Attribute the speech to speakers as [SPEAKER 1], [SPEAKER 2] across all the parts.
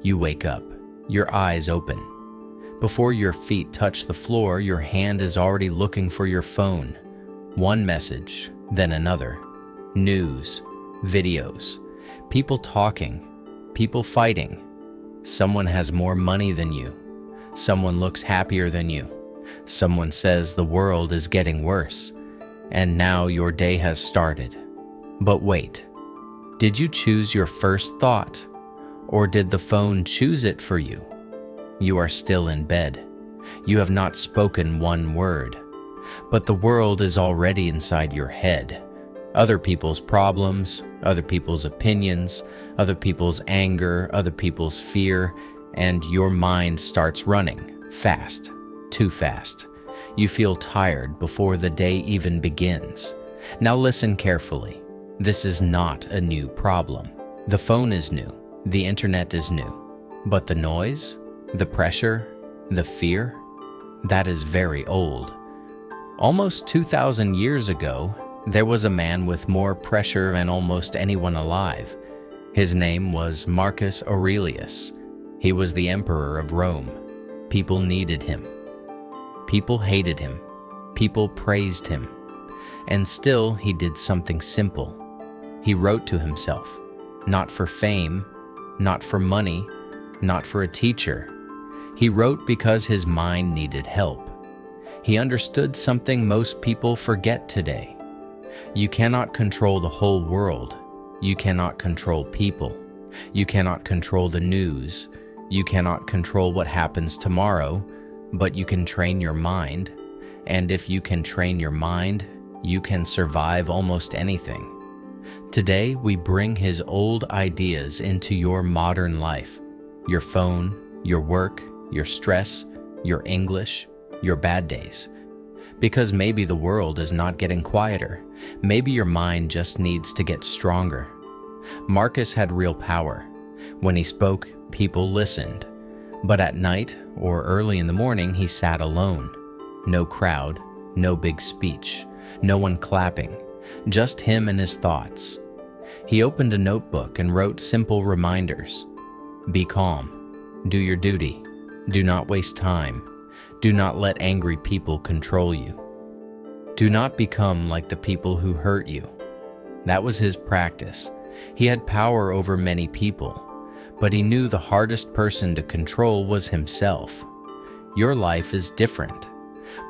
[SPEAKER 1] You wake up, your eyes open. Before your feet touch the floor, your hand is already looking for your phone. One message, then another. News, videos, people talking, people fighting. Someone has more money than you. Someone looks happier than you. Someone says the world is getting worse. And now your day has started. But wait, did you choose your first thought? Or did the phone choose it for you? You are still in bed. You have not spoken one word. But the world is already inside your head. Other people's problems, other people's opinions, other people's anger, other people's fear, and your mind starts running fast, too fast. You feel tired before the day even begins. Now listen carefully. This is not a new problem. The phone is new. The internet is new. But the noise, the pressure, the fear, that is very old. Almost 2,000 years ago, there was a man with more pressure than almost anyone alive. His name was Marcus Aurelius. He was the emperor of Rome. People needed him. People hated him. People praised him. And still, he did something simple. He wrote to himself, not for fame, not for money, not for a teacher. He wrote because his mind needed help. He understood something most people forget today. You cannot control the whole world. You cannot control people. You cannot control the news. You cannot control what happens tomorrow, but you can train your mind. And if you can train your mind, you can survive almost anything. Today, we bring his old ideas into your modern life. Your phone, your work, your stress, your English, your bad days. Because maybe the world is not getting quieter. Maybe your mind just needs to get stronger. Marcus had real power. When he spoke, people listened. But at night or early in the morning, he sat alone. No crowd, no big speech, no one clapping, just him and his thoughts. He opened a notebook and wrote simple reminders. Be calm. Do your duty. Do not waste time. Do not let angry people control you. Do not become like the people who hurt you. That was his practice. He had power over many people, but he knew the hardest person to control was himself. Your life is different,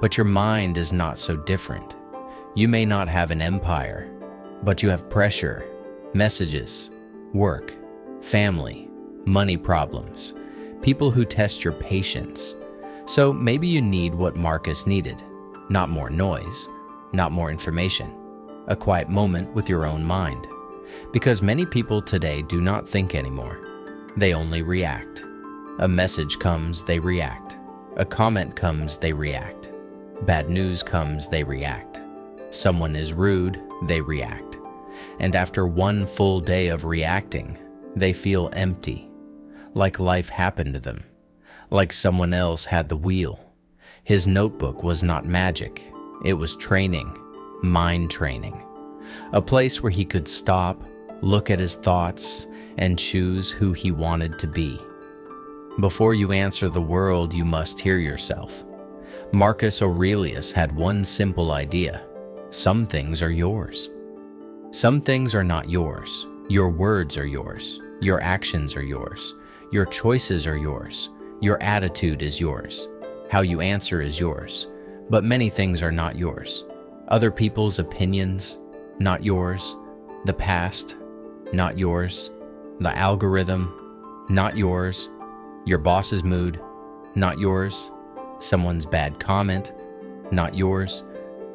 [SPEAKER 1] but your mind is not so different. You may not have an empire, but you have pressure, messages, work, family, money problems, people who test your patience. So maybe you need what Marcus needed, not more noise, not more information, a quiet moment with your own mind. Because many people today do not think anymore. They only react. A message comes, they react. A comment comes, they react. Bad news comes, they react. Someone is rude, they react. And after one full day of reacting, they feel empty, like life happened to them. Like someone else had the wheel. His notebook was not magic. It was training, mind training. A place where he could stop, look at his thoughts, and choose who he wanted to be. Before you answer the world, you must hear yourself. Marcus Aurelius had one simple idea. Some things are yours. Some things are not yours. Your words are yours. Your actions are yours. Your choices are yours. Your attitude is yours. How you answer is yours. But many things are not yours. Other people's opinions, not yours. The past, not yours. The algorithm, not yours. Your boss's mood, not yours. Someone's bad comment, not yours.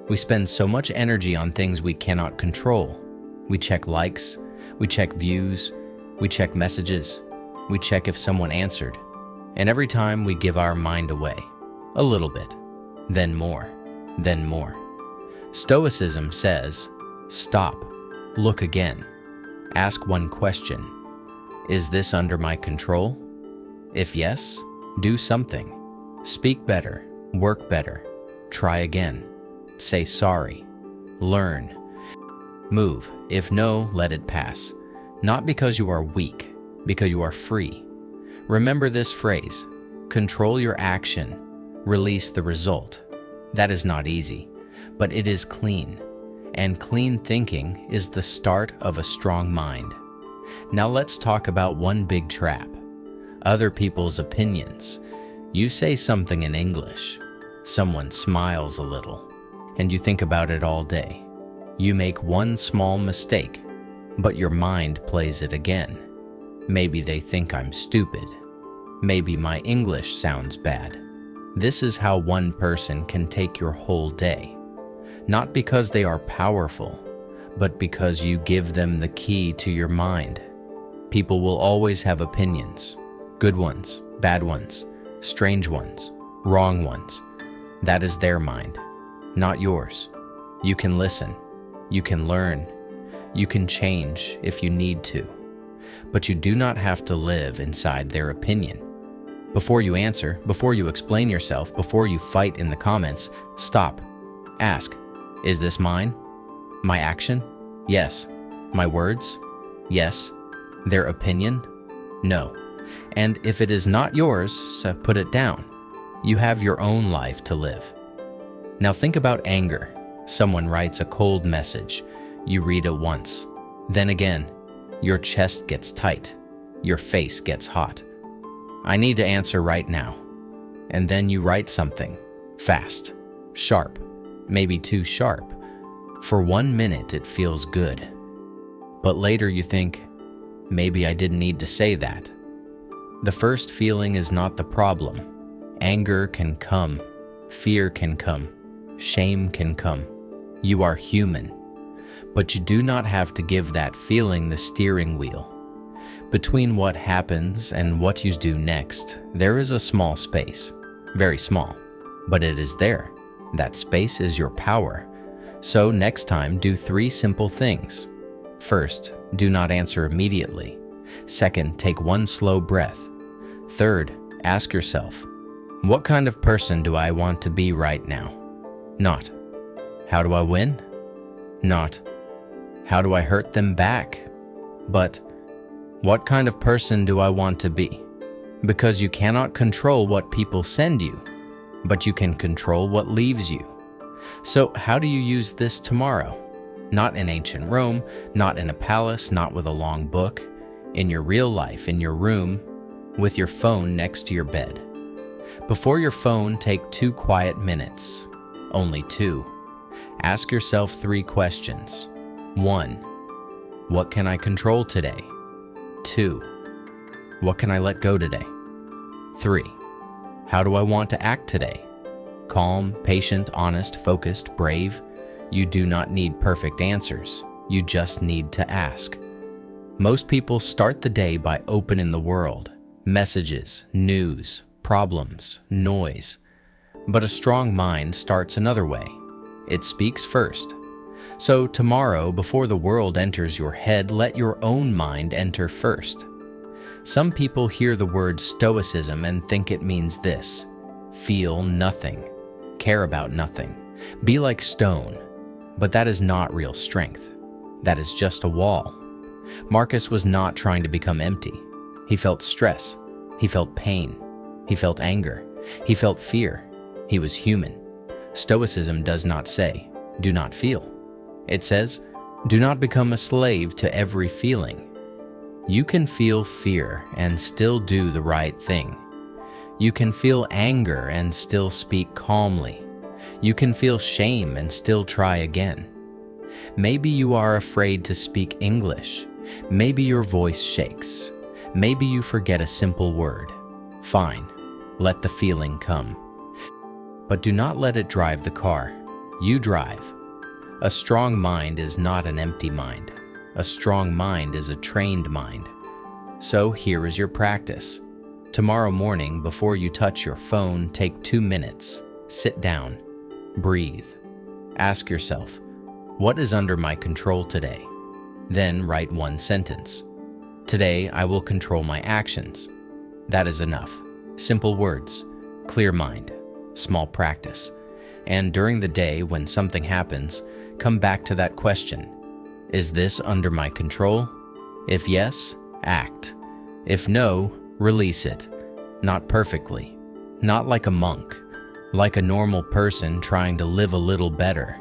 [SPEAKER 1] We spend so much energy on things we cannot control. We check likes, we check views, we check messages, we check if someone answered. And every time we give our mind away, a little bit, then more, then more. Stoicism says, stop, look again, ask one question. Is this under my control? If yes, do something. Speak better, work better, try again, say sorry, learn, move. If no, let it pass. Not because you are weak, because you are free. Remember this phrase: control your action, release the result. That is not easy, but it is clean. And clean thinking is the start of a strong mind. Now let's talk about one big trap: other people's opinions. You say something in English, someone smiles a little, and you think about it all day. You make one small mistake, but your mind plays it again. Maybe they think I'm stupid. Maybe my English sounds bad. This is how one person can take your whole day. Not because they are powerful, but because you give them the key to your mind. People will always have opinions. Good ones, bad ones, strange ones, wrong ones. That is their mind, not yours. You can listen. You can learn. You can change if you need to. But you do not have to live inside their opinion. Before you answer, before you explain yourself, before you fight in the comments, stop. Ask, is this mine? My action? Yes. My words? Yes. Their opinion? No. And if it is not yours, put it down. You have your own life to live. Now think about anger. Someone writes a cold message. You read it once. Then again, your chest gets tight. Your face gets hot. I need to answer right now. And then you write something. Fast. Sharp. Maybe too sharp. For 1 minute it feels good. But later you think, maybe I didn't need to say that. The first feeling is not the problem. Anger can come. Fear can come. Shame can come. You are human. But you do not have to give that feeling the steering wheel. Between what happens and what you do next, there is a small space. Very small. But it is there. That space is your power. So next time, do 3 simple things. First, do not answer immediately. Second, take 1 slow breath. Third, ask yourself, what kind of person do I want to be right now? Not, how do I win? Not, how do I hurt them back? But, what kind of person do I want to be? Because you cannot control what people send you, but you can control what leaves you. So how do you use this tomorrow? Not in ancient Rome, not in a palace, not with a long book. In your real life, in your room, with your phone next to your bed. Before your phone, take 2 quiet minutes. Only 2. Ask yourself 3 questions. 1. What can I control today? 2. What can I let go today? 3. How do I want to act today? Calm, patient, honest, focused, brave. You do not need perfect answers. You just need to ask. Most people start the day by opening the world. Messages, news, problems, noise. But a strong mind starts another way. It speaks first. So tomorrow, before the world enters your head, let your own mind enter first. Some people hear the word Stoicism and think it means this: feel nothing, care about nothing, be like stone. But that is not real strength. That is just a wall. Marcus was not trying to become empty. He felt stress. He felt pain. He felt anger. He felt fear. He was human. Stoicism does not say, do not feel. It says, do not become a slave to every feeling. You can feel fear and still do the right thing. You can feel anger and still speak calmly. You can feel shame and still try again. Maybe you are afraid to speak English. Maybe your voice shakes. Maybe you forget a simple word. Fine, let the feeling come. But do not let it drive the car. You drive. A strong mind is not an empty mind. A strong mind is a trained mind. So here is your practice. Tomorrow morning, before you touch your phone, take 2 minutes. Sit down. Breathe. Ask yourself, what is under my control today? Then write 1 sentence. Today, I will control my actions. That is enough. Simple words, clear mind, small practice. And during the day, when something happens, come back to that question. Is this under my control? If yes, act. If no, Release it. Not perfectly. Not like a monk. Like a normal person trying to live a little better.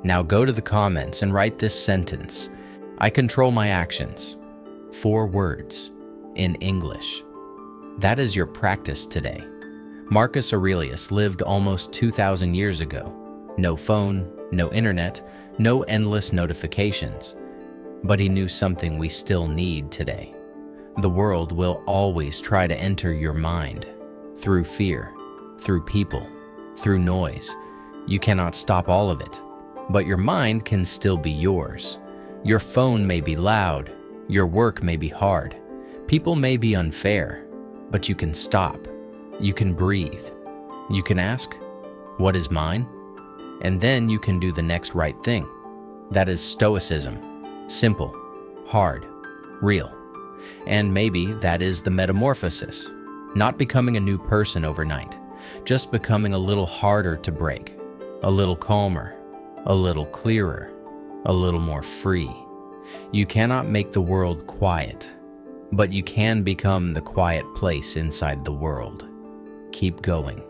[SPEAKER 1] Now go to the comments and write this sentence. I control my actions. 4 words. In English. That is your practice today. Marcus Aurelius lived almost 2,000 years ago. No phone, no internet, no endless notifications. But he knew something we still need today. The world will always try to enter your mind. Through fear, through people, through noise. You cannot stop all of it. But your mind can still be yours. Your phone may be loud. Your work may be hard. People may be unfair. But you can stop. You can breathe. You can ask, what is mine? And then you can do the next right thing. That is Stoicism. Simple, hard, real. And maybe that is the metamorphosis. Not becoming a new person overnight. Just becoming a little harder to break. A little calmer. A little clearer. A little more free. You cannot make the world quiet. But you can become the quiet place inside the world. Keep going.